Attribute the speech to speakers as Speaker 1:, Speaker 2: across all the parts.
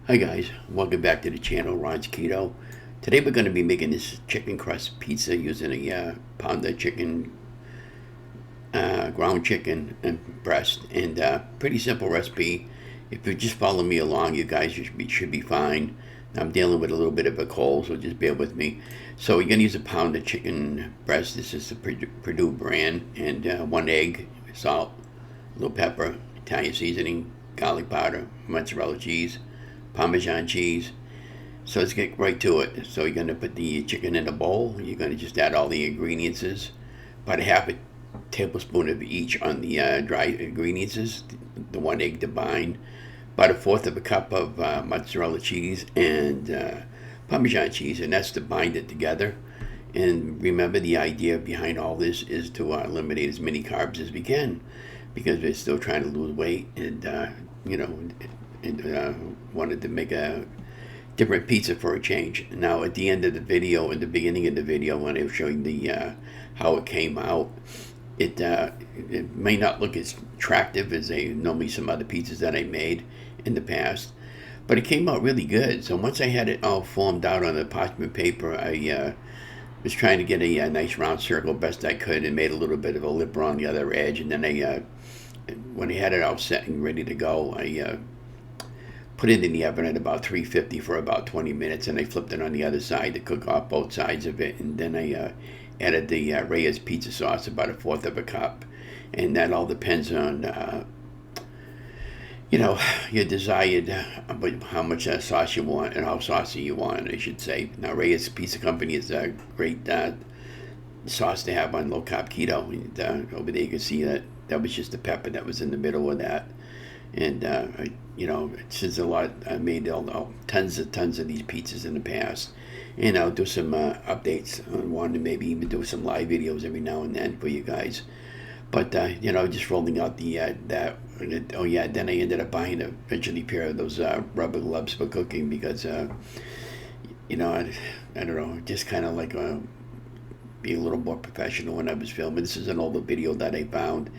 Speaker 1: Hi guys, welcome back to the channel, Ron's Keto. Today we're going to be making this chicken crust pizza using a pound of chicken, ground chicken and breast, and pretty simple recipe. If you just follow me along, you guys should be fine. I'm dealing with a little bit of a cold, so just bear with me. So you're going to use a pound of chicken breast. This is the Purdue brand, and one egg, salt, a little pepper, Italian seasoning, garlic powder, mozzarella cheese, Parmesan cheese. So let's get right to it. So you're going to put the chicken in a bowl. You're going to just add all the ingredients, about a half a tablespoon of each on the dry ingredients, the one egg to bind, about a fourth of a cup of mozzarella cheese and Parmesan cheese, and that's to bind it together. And remember, the idea behind all this is to eliminate as many carbs as we can, because we're still trying to lose weight, and you know, and wanted to make a different pizza for a change. Now, at the end of the video, in the beginning of the video, when I was showing the how it came out, it may not look as attractive as normally some other pizzas that I made in the past, but it came out really good. So once I had it all formed out on the parchment paper, I was trying to get a nice round circle best I could, and made a little bit of a lip on the other edge. And then when I had it all set and ready to go, I put it in the oven at about 350 for about 20 minutes, and I flipped it on the other side to cook off both sides of it. And then I added the Reyes pizza sauce, about a fourth of a cup. And that all depends on your desired how much sauce you want and how saucy you want, I should say. Now, Reyes Pizza Company is a great sauce to have on low carb keto. And, over there you can see that was just the pepper that was in the middle of that. And since I made tons of these pizzas in the past, and I'll do some updates on one, and maybe even do some live videos every now and then for you guys. But just rolling out the that. Oh yeah, then I ended up buying eventually a pair of those rubber gloves for cooking, because I don't know, just kind of like be a little more professional when I was filming. This is an older video that I found.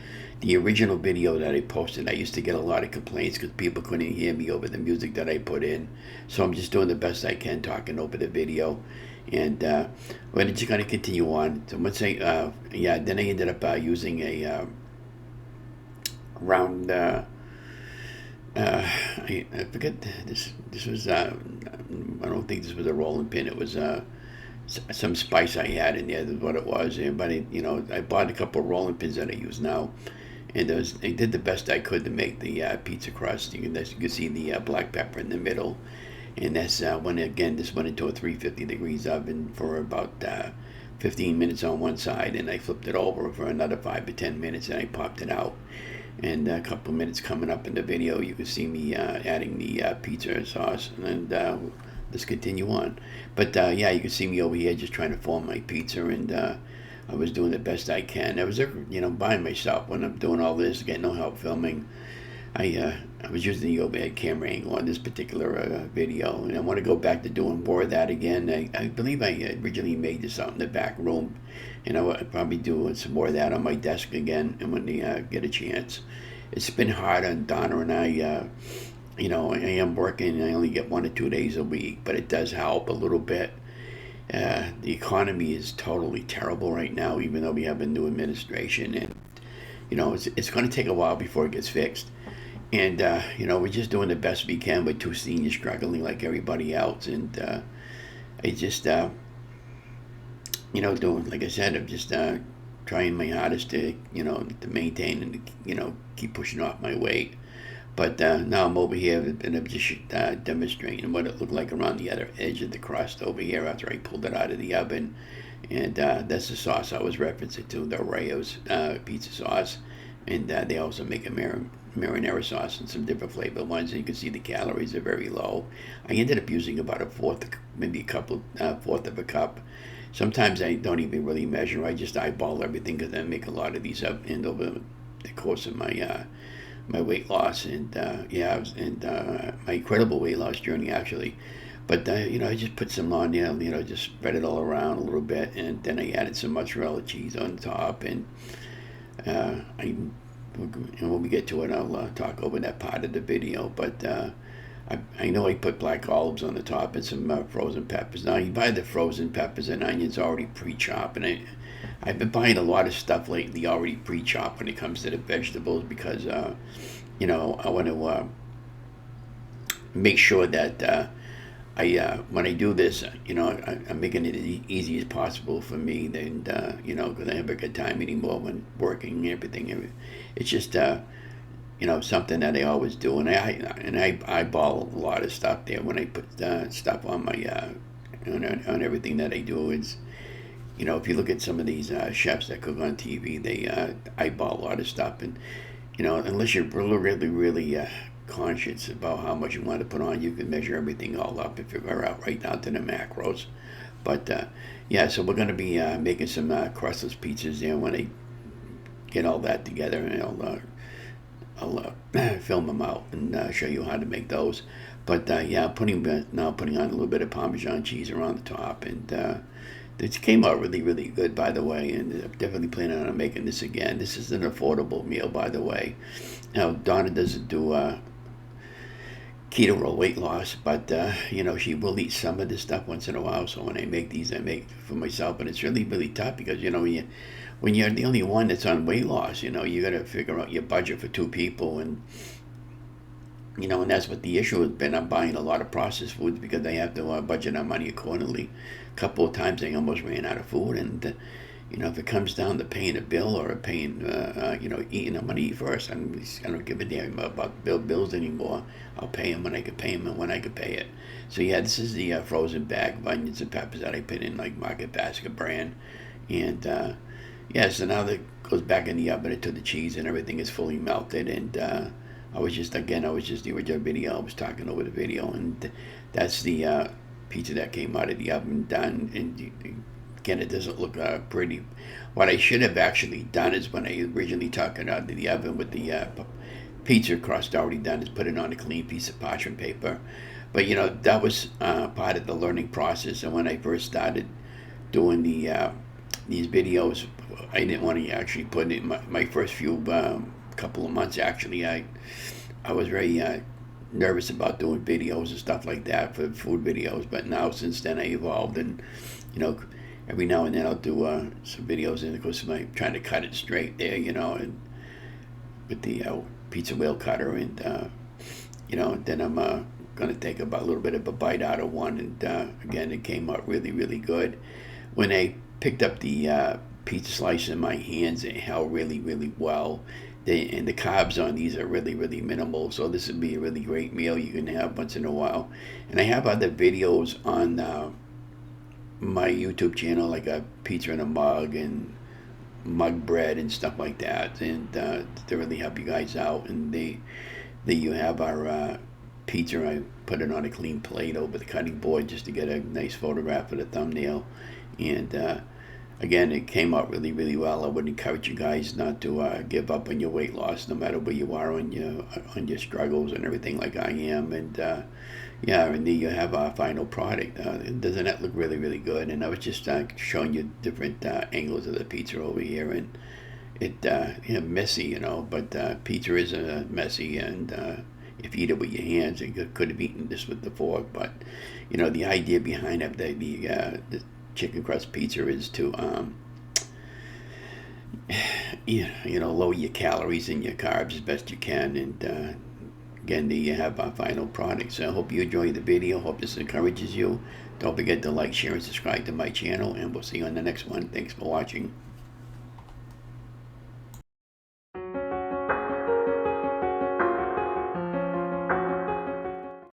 Speaker 1: The original video that I posted, I used to get a lot of complaints because people couldn't hear me over the music that I put in. So I'm just doing the best I can talking over the video. And we're just going to continue on. So once then I ended up using a round, I forget, this was, I don't think this was a rolling pin. It was some spice I had in there. That's what it was. But I bought a couple of rolling pins that I use now, and I did the best I could to make the pizza crust. You can see the black pepper in the middle, and that's this went into a 350 degrees oven for about 15 minutes on one side, and I flipped it over for another 5 to 10 minutes, and I popped it out. And a couple of minutes coming up in the video, you can see me adding the pizza sauce, and let's continue on. But you can see me over here just trying to form my pizza, and I was doing the best I can. I was by myself when I'm doing all this, getting no help filming. I was using the overhead camera angle on this particular video, and I want to go back to doing more of that again. I believe I originally made this out in the back room, and I'll probably do some more of that on my desk again, and when I get a chance. It's been hard on Donna and I. I am working, and I only get 1 or 2 days a week, but it does help a little bit. The economy is totally terrible right now, even though we have a new administration, and it's going to take a while before it gets fixed. And we're just doing the best we can with 2 seniors struggling like everybody else. And I just doing, like I said, I'm just trying my hardest to maintain and keep pushing off my weight. But now I'm over here, and I'm just demonstrating what it looked like around the other edge of the crust over here after I pulled it out of the oven. And that's the sauce I was referencing to, the Rayo's pizza sauce. And they also make a marinara sauce and some different flavor ones. And you can see the calories are very low. I ended up using about a fourth, maybe fourth of a cup. Sometimes I don't even really measure. I just eyeball everything, because I make a lot of these up, and over the course of my weight loss, and my incredible weight loss journey, actually. But I just put some on there, just spread it all around a little bit, and then I added some mozzarella cheese on top, and and when we get to it, I'll talk over that part of the video. But I know I put black olives on the top and some frozen peppers. Now you buy the frozen peppers and onions already pre-chopped, and I've been buying a lot of stuff lately already pre-chopped when it comes to the vegetables because I want to make sure that when I do this, I'm making it as easy as possible for me. And because I have a good time anymore when working and everything. It's just something that I always do, and I eyeball a lot of stuff there when I put stuff on my on everything that I do. It's if you look at some of these chefs that cook on TV, they eyeball a lot of stuff, and unless you're really, really, really conscious about how much you want to put on, you can measure everything all up and figure out right down to the macros. But yeah, so we're going to be making some crustless pizzas there when I get all that together, and I'll film them out and show you how to make those. But yeah, putting on a little bit of Parmesan cheese around the top, and it came out really, really good, by the way. And I'm definitely planning on making this again. This is an affordable meal, by the way. Now Donna doesn't do keto or weight loss, but she will eat some of this stuff once in a while. So when I make these, I make for myself, and it's really, really tough because when you're the only one that's on weight loss, you got to figure out your budget for two people, and and that's what the issue has been. I'm buying a lot of processed foods because I have to budget my money accordingly. A couple of times I almost ran out of food, and if it comes down to paying a bill or paying, eating, I'm gonna eat first. I don't give a damn about bills anymore. I'll pay them when I can pay them and when I can pay it. So yeah, this is the frozen bag of onions and peppers that I put in like Market Basket brand, and yeah. So now that goes back in the oven until the cheese and everything is fully melted, and I was just the original video. I was talking over the video, and that's the pizza that came out of the oven done. And again, it doesn't look pretty. What I should have actually done is when I originally took it out of the oven with the pizza crust already done, is put it on a clean piece of parchment paper. But that was part of the learning process. And when I first started doing these videos, I didn't want to actually put it in my first few couple of months. Actually, I was very nervous about doing videos and stuff like that for food videos. But now, since then, I evolved, and every now and then I'll do some videos, and of course I'm trying to cut it straight there, and with the pizza wheel cutter, and then I'm gonna take about a little bit of a bite out of one, and again, it came out really, really good. When I picked up the pizza slice in my hands, it held really, really well. And the carbs on these are really, really minimal, so this would be a really great meal you can have once in a while. And I have other videos on my YouTube channel, like a pizza in a mug and mug bread and stuff like that, and to really help you guys out. And you have our pizza. I put it on a clean plate over the cutting board just to get a nice photograph of the thumbnail, and again, it came out really, really well. I would encourage you guys not to give up on your weight loss, no matter where you are on your struggles and everything, like I am. And yeah, and then you have our final product. Doesn't that look really, really good? And I was just showing you different angles of the pizza over here, and it messy, but pizza is messy, and if you eat it with your hands, you could have eaten this with the fork. But the idea behind it, the chicken crust pizza, is to lower your calories and your carbs as best you can. And again, there you have our final product. So I hope you enjoy the video. Hope this encourages you. Don't forget to like, share, and subscribe to my channel, and we'll see you on the next one. Thanks for watching.